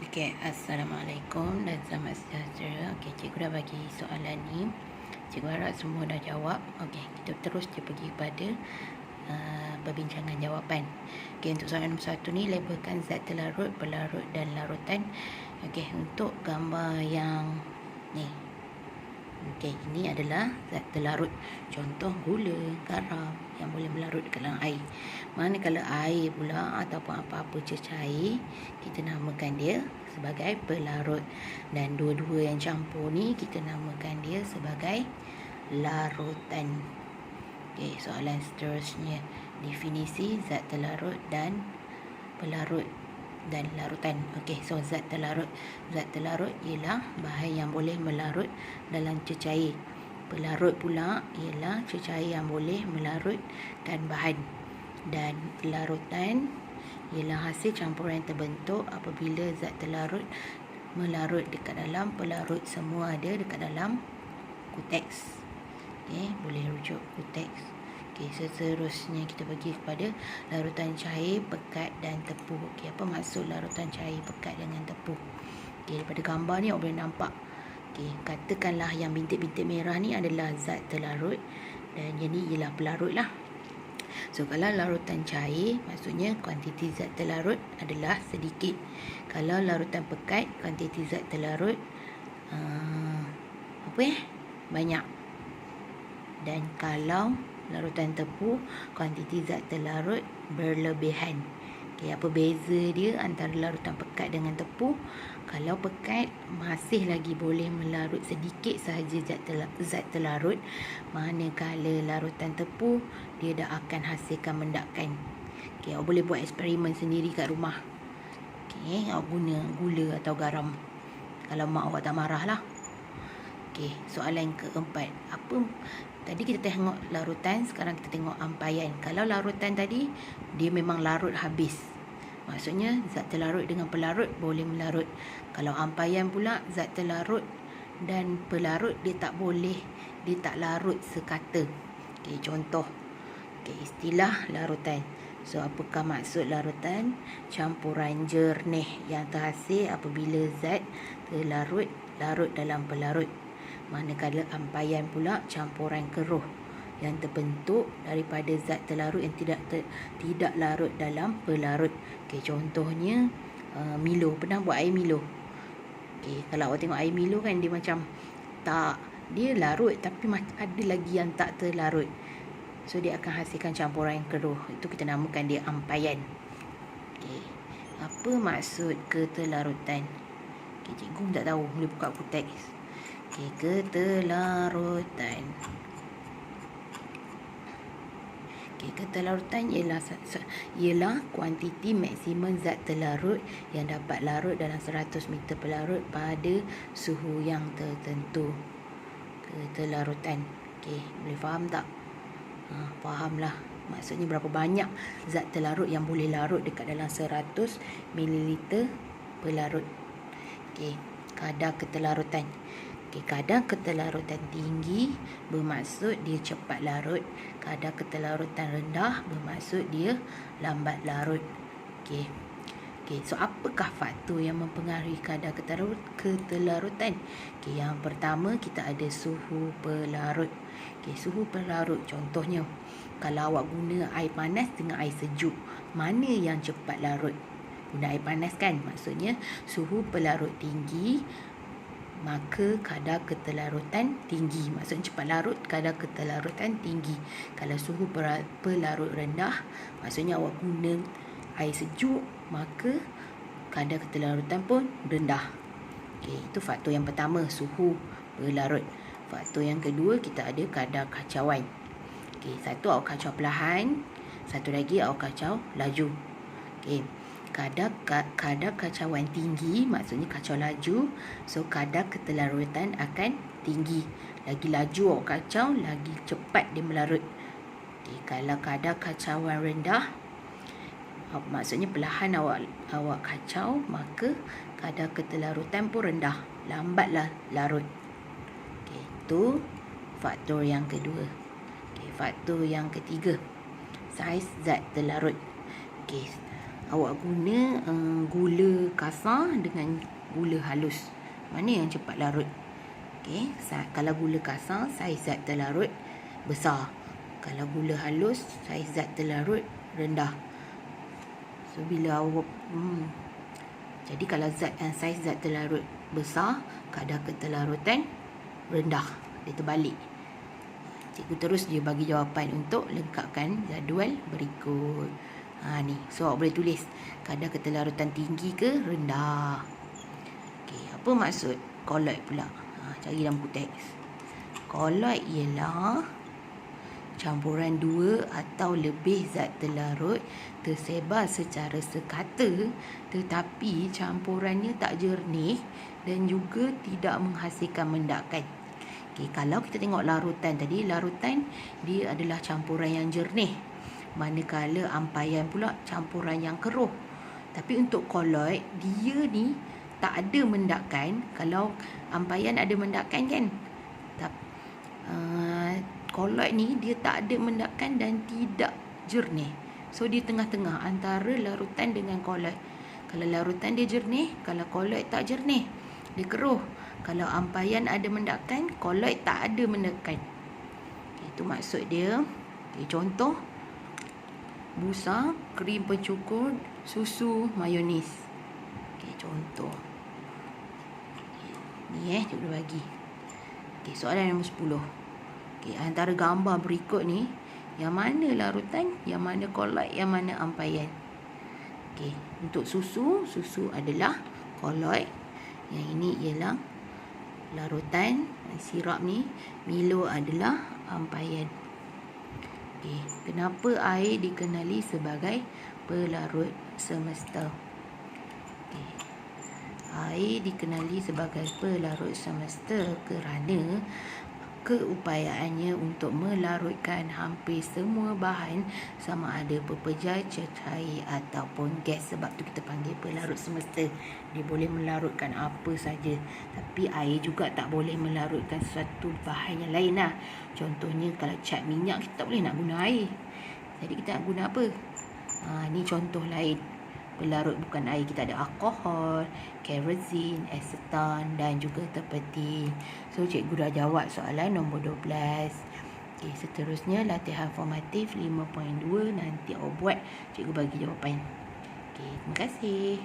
Okey, Assalamualaikum dan selamat sejahtera. Okey, cikgu dah bagi soalan ni. Cikgu harap semua dah jawab. Okey, kita terus pergi kepada perbincangan jawapan. Okey, untuk soalan nombor 1 ni, labelkan zat terlarut, pelarut dan larutan. Okey, untuk gambar yang ni. Okey, ini adalah zat terlarut. Contoh gula, garam yang boleh melarut dalam air. Manakala air pula ataupun apa-apa cecair, kita namakan dia sebagai pelarut. Dan dua-dua yang campur ni kita namakan dia sebagai larutan. Okey, soalan seterusnya. Definisi zat terlarut dan pelarut dan larutan. Okey, so zat terlarut. Zat terlarut ialah bahan yang boleh melarut dalam cecair. Pelarut pula ialah cecair yang boleh melarutkan bahan. Dan larutan ialah hasil campuran yang terbentuk apabila zat terlarut melarut dekat dalam pelarut. Semua ada dekat dalam kuteks. Okey, boleh rujuk kuteks. Okey, seterusnya kita pergi kepada larutan cair, pekat dan tepu. Okey, apa maksud larutan cair, pekat dengan tepu? Okey, daripada gambar ni awak boleh nampak. Okey, katakanlah yang bintik-bintik merah ni adalah zat terlarut dan yang ni ialah pelarut lah. So, kalau larutan cair, maksudnya kuantiti zat terlarut adalah sedikit. Kalau larutan pekat, kuantiti zat terlarut banyak. Dan kalau larutan tepu, kuantiti zat terlarut berlebihan. Okey, apa beza dia antara larutan pekat dengan tepu? Kalau pekat masih lagi boleh melarut sedikit sahaja zat terlarut, manakala larutan tepu dia dah akan hasilkan mendakan. Okey, awak boleh buat eksperimen sendiri kat rumah. Okey, awak guna gula atau garam. Kalau mak awak tak marah lah. Okey, soalan keempat. Tadi kita tengok larutan, sekarang kita tengok ampaian. Kalau larutan tadi, dia memang larut habis. Maksudnya, zat terlarut dengan pelarut boleh melarut. Kalau ampaian pula, zat terlarut dan pelarut dia tak larut sekata. Okey, contoh. Okey, istilah larutan. So, apakah maksud larutan? Campuran jernih yang terhasil apabila zat terlarut larut dalam pelarut. Manakala ampaian pula campuran keruh yang terbentuk daripada zat terlarut yang tidak larut dalam pelarut. Okey, contohnya Milo. Pernah buat air Milo? Okey, kalau awak tengok air Milo kan dia macam dia larut tapi ada lagi yang tak terlarut. So dia akan hasilkan campuran yang keruh. Itu kita namakan dia ampaian. Okey, apa maksud ketelarutan? Okey, cikgu tak tahu, boleh buka teks. Okey, ketelarutan. Okey, ketelarutan ialah kuantiti maksimum zat terlarut yang dapat larut dalam 100 meter pelarut pada suhu yang tertentu. Ketelarutan. Okey, boleh faham tak? Fahamlah. Maksudnya berapa banyak zat terlarut yang boleh larut dekat dalam 100 ml pelarut. Okey, kadar ketelarutan. Okey, kadar ketelarutan tinggi bermaksud dia cepat larut. Kadar ketelarutan rendah bermaksud dia lambat larut. Okey. Okey, so apakah faktor yang mempengaruhi kadar ketelarutan? Okey, yang pertama kita ada suhu pelarut. Okey, suhu pelarut contohnya kalau awak guna air panas dengan air sejuk, mana yang cepat larut? Guna air panas kan? Maksudnya suhu pelarut tinggi, maka kadar ketelarutan tinggi. Maksudnya cepat larut, kadar ketelarutan tinggi. Kalau suhu pelarut rendah, maksudnya awak guna air sejuk, maka kadar ketelarutan pun rendah. Okey, itu faktor yang pertama, suhu pelarut. Faktor yang kedua, kita ada kadar kacauan. Okey, satu awak kacau perlahan, satu lagi awak kacau laju. Okey, kadar kacauan tinggi maksudnya kacau laju, so kadar ketelarutan akan tinggi. Lagi laju awak kacau, lagi cepat dia melarut. Okey, kalau kadar kacauan rendah, maksudnya perlahan awak kacau, maka kadar ketelarutan pun rendah, lambatlah larut. Okey, itu faktor yang kedua. Okey, faktor yang ketiga, saiz zat terlarut. Okey, awak guna gula kasar dengan gula halus. Mana yang cepat larut? Okey, kalau gula kasar, saiz zat terlarut besar. Kalau gula halus, saiz zat terlarut rendah. So bila awak jadi kalau saiz zat terlarut besar, kadar ketelarutan rendah. Dia terbalik. Cikgu terus dia bagi jawapan untuk lengkapkan jadual berikut. Ni. So awak boleh tulis kadar ketelarutan tinggi ke rendah. Okey, apa maksud koloid pula? Cari dalam buku teks. Koloid ialah campuran dua atau lebih zat terlarut tersebar secara sekata, tetapi campurannya tak jernih dan juga tidak menghasilkan mendakan. Okay, kalau kita tengok larutan tadi, larutan dia adalah campuran yang jernih, manakala ampaian pula campuran yang keruh. Tapi untuk koloid, dia ni tak ada mendakan. Kalau ampaian ada mendakan kan, koloid ni dia tak ada mendakan dan tidak jernih. So dia tengah-tengah antara larutan dengan koloid. Kalau larutan dia jernih, kalau koloid tak jernih, dia keruh. Kalau ampaian ada mendakan, koloid tak ada mendakan. Itu maksud dia. Contoh, busa, krim pencukur, susu, mayonis. Contoh. Ni cikgu bagi. Soalan nombor 10. Antara gambar berikut ni, yang mana larutan, yang mana koloid, yang mana ampaian? Untuk susu adalah koloid. Yang ini ialah larutan, sirap ni. Milo adalah ampaian. Kenapa air dikenali sebagai pelarut semesta? Air dikenali sebagai pelarut semesta kerana keupayaannya untuk melarutkan hampir semua bahan, sama ada pepejal, cair ataupun gas. Sebab tu kita panggil pelarut semesta. Dia boleh melarutkan apa saja. Tapi air juga tak boleh melarutkan sesuatu bahan yang lain lah. Contohnya kalau cat minyak, kita tak boleh nak guna air. Jadi kita nak guna apa? Ni contoh lain. Pelarut bukan air, kita ada alkohol, kerosene, asetan dan juga terpeti. So cikgu dah jawab soalan nombor 12. Seterusnya latihan formatif 5.2. Nanti awak buat, cikgu bagi jawapan. Terima kasih.